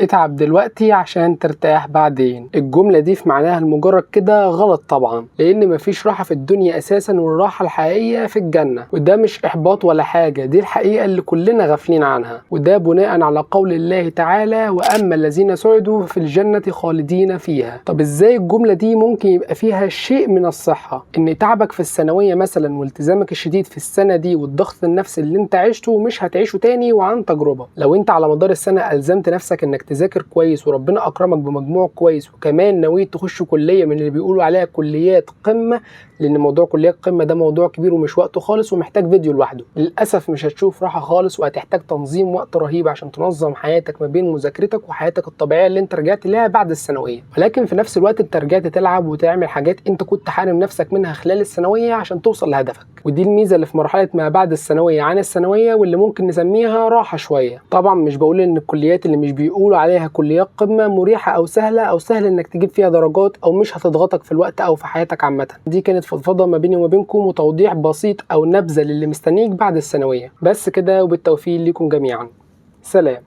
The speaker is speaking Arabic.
اتعب دلوقتي عشان ترتاح بعدين. الجملة دي في معناها المجرد كده غلط طبعا، لأن مفيش راحة في الدنيا أساسا، والراحة الحقيقية في الجنة. وده مش إحباط ولا حاجة، دي الحقيقة اللي كلنا غافلين عنها، وده بناء على قول الله تعالى: وأما الذين سعدوا في الجنة خالدين فيها. طب إزاي الجملة دي ممكن يبقى فيها شيء من الصحة؟ إن تعبك في الثانوية مثلا والتزامك الشديد في السنة دي والضغط النفسي اللي انت عشته مش هتعيشه تاني وعن تجربة. لو انت على مدار السنة ألزمت نفسك انك تذاكر كويس وربنا اكرمك بمجموع كويس، وكمان نويت تخش كليه من اللي بيقولوا عليها كليات قمه، لان موضوع كليات قمه ده موضوع كبير ومش وقته خالص ومحتاج فيديو لوحده، للاسف مش هتشوف راحه خالص، وهتحتاج تنظيم وقت رهيب عشان تنظم حياتك ما بين مذاكرتك وحياتك الطبيعيه اللي انت رجعت لها بعد الثانويه. ولكن في نفس الوقت انت رجعت تلعب وتعمل حاجات انت كنت حارم نفسك منها خلال الثانويه عشان توصل لهدفك. ودي الميزه اللي في مرحله ما بعد الثانويه عن الثانويه، واللي ممكن نسميها راحه شويه. طبعا مش بقول ان الكليات اللي مش بيقولوا عليها كليات قمه مريحه او سهل انك تجيب فيها درجات او مش هتضغطك في الوقت او في حياتك عامه. دي كانت فضفضه ما بيني وما بينكم، وتوضيح بسيط او نبذه للي مستنيك بعد الثانويه. بس كده، وبالتوفيق ليكم جميعا. سلام.